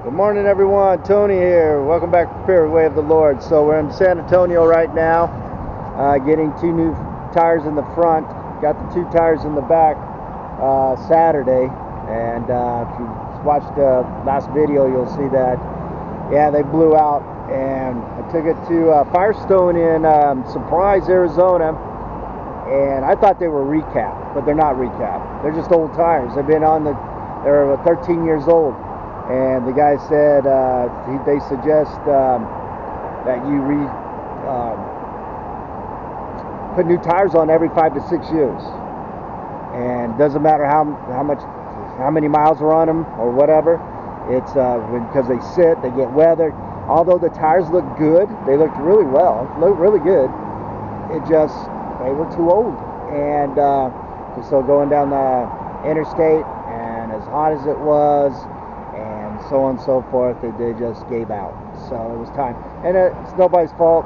Good morning, everyone. Tony here. Welcome back to Spirit Way of the Lord. So we're in San Antonio right now, getting two new tires in the front. Got the two tires in the back Saturday, and if you watched the last video, you'll see that yeah, they blew out. And I took it to Firestone in Surprise, Arizona, and I thought they were recap, but they're not recap. They're just old tires. They've been on they're 13 years old. And the guy said they suggest that you put new tires on every 5 to 6 years, and doesn't matter how many miles are on them or whatever. It's because they sit, they get weathered. Although the tires look good, they looked really well, look really good. It just they were too old, and so going down the interstate, and as hot as it was, and so on and so forth, they just gave out. So it was time, and it's nobody's fault.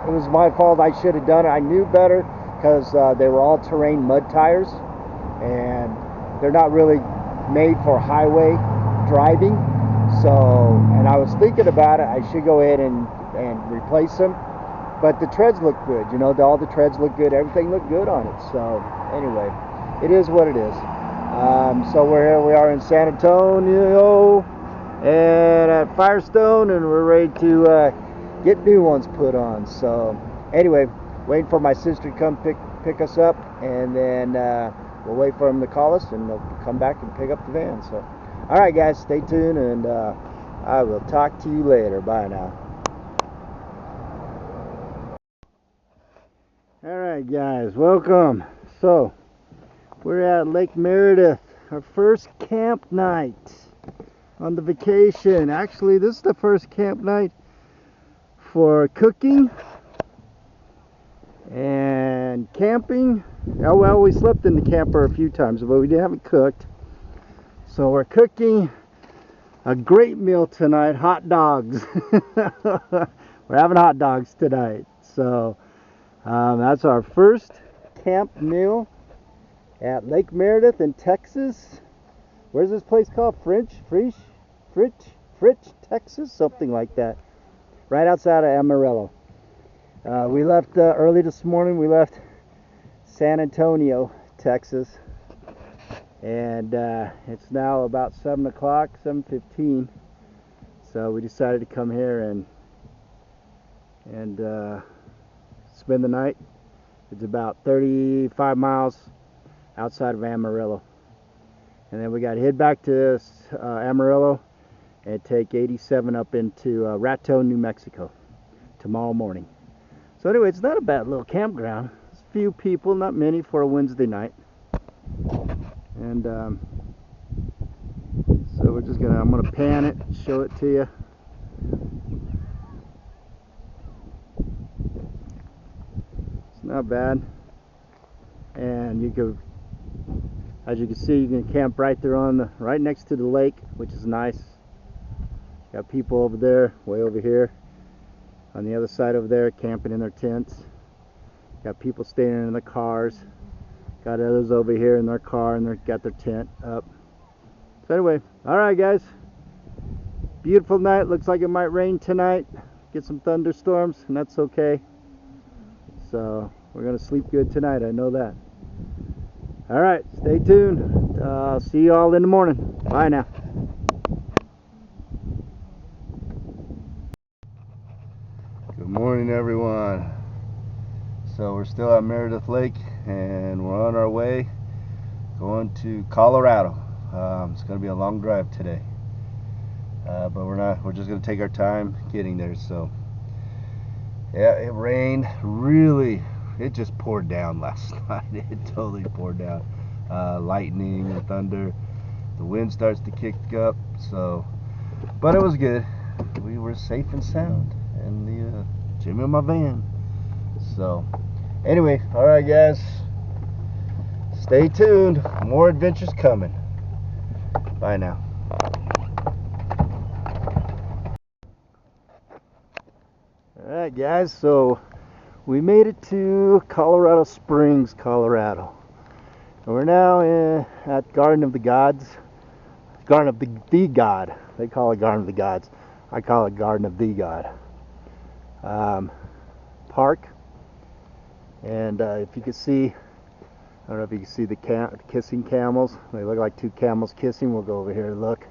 It was my fault. I should have done it. I knew better, because they were all-terrain mud tires, and they're not really made for highway driving. So, and I was thinking about it. I should go ahead and replace them, but the treads look good. You know, all the treads look good. Everything looked good on it. So anyway, it is what it is. So we are in San Antonio and at Firestone, and we're ready to get new ones put on. So anyway, waiting for my sister to come pick us up, and then we'll wait for them to call us, and they'll come back and pick up the van. So all right, guys, stay tuned, and I will talk to you later. Bye now. All right, guys, welcome. So we're at Lake Meredith, our first camp night on the vacation. Actually, this is the first camp night for cooking and camping. Oh, well, we slept in the camper a few times, but we haven't cooked. So we're cooking a great meal tonight, hot dogs. We're having hot dogs tonight. So that's our first camp meal at Lake Meredith in Texas. Where's this place called? Fritch, Texas? Something like that. Right outside of Amarillo. We left early this morning. We left San Antonio, Texas. And it's now about 7 o'clock, 7:15. So we decided to come here and spend the night. It's about 35 miles outside of Amarillo, and then we got to head back to Amarillo and take 87 up into Raton, New Mexico tomorrow morning. So anyway, it's not a bad little campground. There's a few people, not many for a Wednesday night, and so I'm gonna pan it, show it to you. It's not bad, and as you can see, you can camp right there right next to the lake, which is nice. Got people over there, way over here, on the other side over there, camping in their tents. Got people staying in their cars. Got others over here in their car, and got their tent up. So anyway, all right, guys. Beautiful night. Looks like it might rain tonight. Get some thunderstorms, and that's okay. So we're gonna sleep good tonight. I know that. All right, stay tuned. I'll see you all in the morning. Bye now. Good morning, everyone. So we're still at Meredith Lake, and we're on our way going to Colorado. It's going to be a long drive today, but we're not. We're just going to take our time getting there. So yeah, it rained really. It just poured down last night. It totally poured down. Lightning and thunder. The wind starts to kick up. So, but it was good. We were safe and sound in the Jimmy in my van. So, anyway, all right, guys. Stay tuned. More adventures coming. Bye now. All right, guys. So we made it to Colorado Springs, Colorado. And we're now at Garden of the Gods. Garden of the God. They call it Garden of the Gods. I call it Garden of the God. Park. And if you can see, I don't know if you can see the kissing camels. They look like two camels kissing. We'll go over here and look.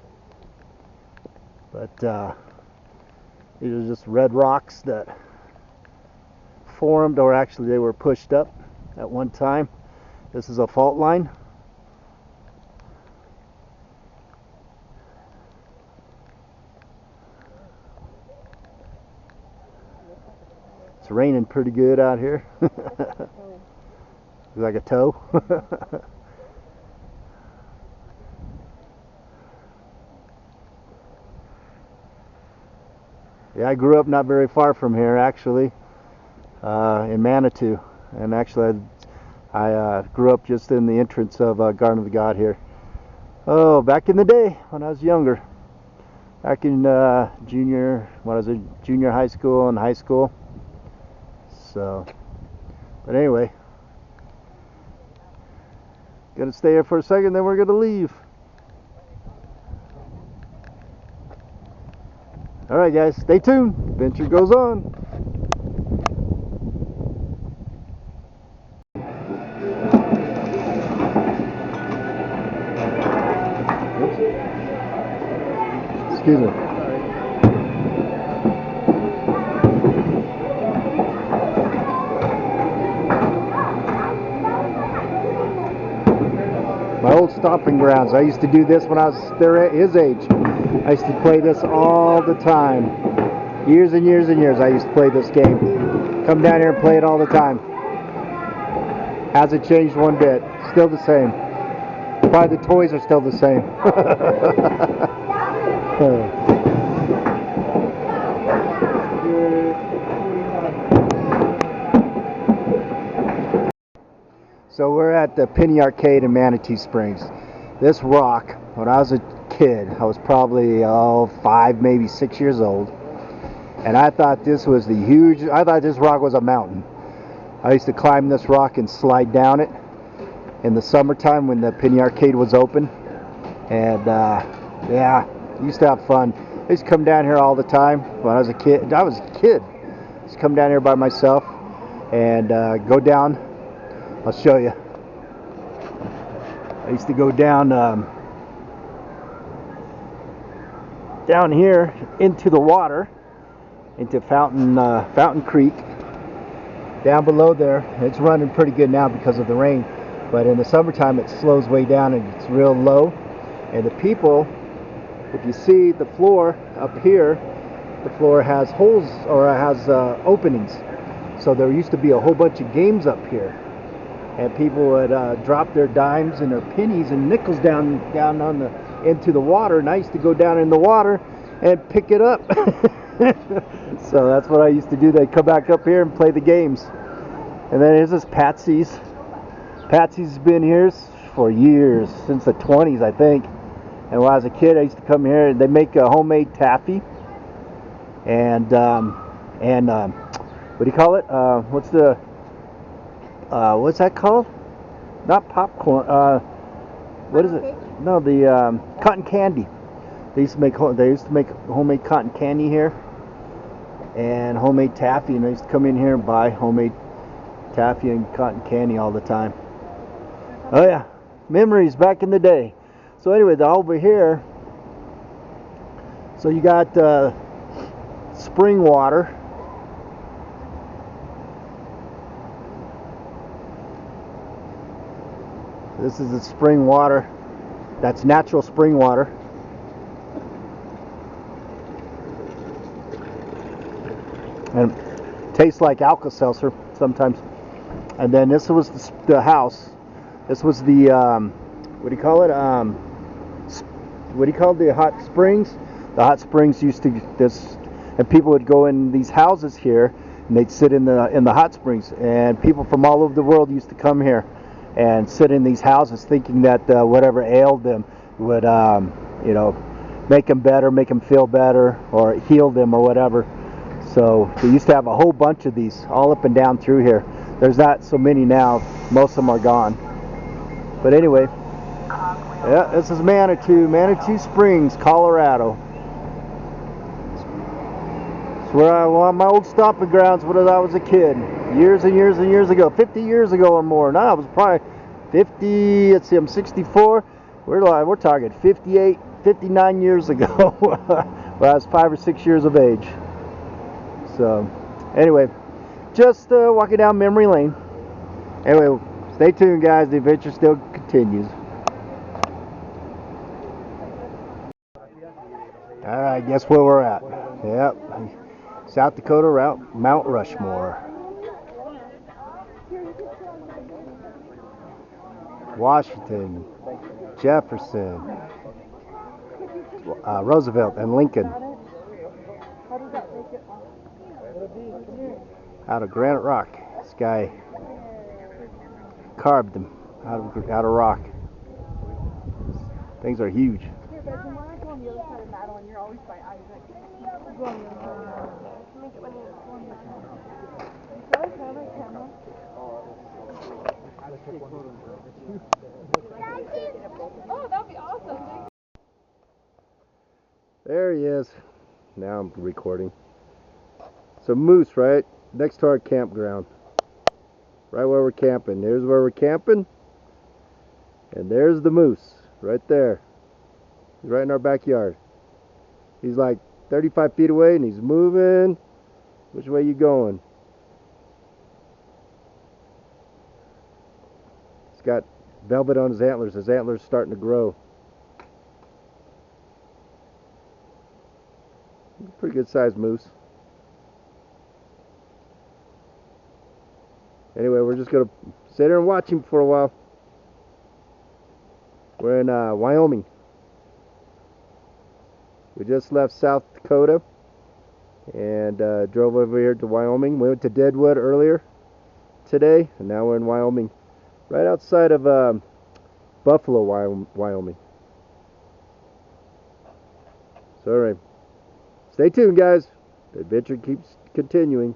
But these are just red rocks that formed, or actually they were pushed up at one time. This is a fault line. It's raining pretty good out here. Like a toe. Yeah, I grew up not very far from here, actually, in Manitou, and actually I grew up just in the entrance of Garden of the God here. Oh, back in the day when I was younger, back in junior high school and high school. So, but anyway, gonna stay here for a second, then we're gonna leave. All right, guys, stay tuned. Adventure goes on. Oops. Excuse me. My old stomping grounds. I used to do this when I was there at his age. I used to play this all the time. Years and years and years I used to play this game. Come down here and play it all the time. Hasn't changed one bit. Still the same. Probably the toys are still the same. So we're at the Penny Arcade in Manitou Springs. This rock, when I was a kid, I was probably 5, maybe 6 years old, and I thought this was I thought this rock was a mountain. I used to climb this rock and slide down it in the summertime when the Penny Arcade was open, and yeah, used to have fun. I used to come down here all the time when I was a kid. I used to come down here by myself and go down. I'll show you. I used to go down down here into the water, into Fountain Creek. Down below there, it's running pretty good now because of the rain, but in the summertime it slows way down and it's real low. And the people, if you see the floor up here, the floor has holes, or has openings. So there used to be a whole bunch of games up here. And people would drop their dimes and their pennies and nickels down into the water, and I used to go down in the water and pick it up. So that's what I used to do. They'd come back up here and play the games. And then here's this Patsy's. Patsy's been here for years, since the 20s, I think. And when I was a kid, I used to come here, and they make a homemade taffy. And what do you call it? What's that called? Not popcorn. What is it? No, the cotton candy. They used to make homemade cotton candy here, and homemade taffy. And I used to come in here and buy homemade taffy and cotton candy all the time. Oh yeah, memories back in the day. So anyway, over here. So you got spring water. This is the spring water. That's natural spring water. And it tastes like Alka-Seltzer sometimes. And then this was the house. This was the, what do you call it? What do you call the hot springs? The hot springs used to, and people would go in these houses here, and they'd sit in the hot springs. And people from all over the world used to come here and sit in these houses, thinking that whatever ailed them would, make them better, make them feel better, or heal them, or whatever. So they used to have a whole bunch of these all up and down through here. There's not so many now. Most of them are gone. But anyway, yeah, this is Manitou Springs, Colorado. my old stomping grounds when I was a kid, years and years and years ago, 50 years ago or more. No, I was probably 50. Let's see, I'm 64. We're talking 58, 59 years ago, when I was 5 or 6 years of age. So, anyway, just walking down memory lane. Anyway, stay tuned, guys. The adventure still continues. All right, guess where we're at? Yep, South Dakota route, Mount Rushmore. Washington, Jefferson, Roosevelt, and Lincoln. Out of granite rock. This guy carved them out of rock. Things are huge. Oh, that'd be awesome. There he is. Now I'm recording. So moose, right next to our campground. Right where we're camping. There's where we're camping. And there's the moose right there. He's right in our backyard. He's like 35 feet away and he's moving. Which way you going? He's got velvet on his antlers. His antlers starting to grow. Pretty good sized moose. Anyway, we're just gonna sit there and watch him for a while. We're in Wyoming. We just left South Dakota and drove over here to Wyoming. We went to Deadwood earlier today, and now we're in Wyoming, right outside of Buffalo, Wyoming. So, all right, stay tuned, guys. The adventure keeps continuing.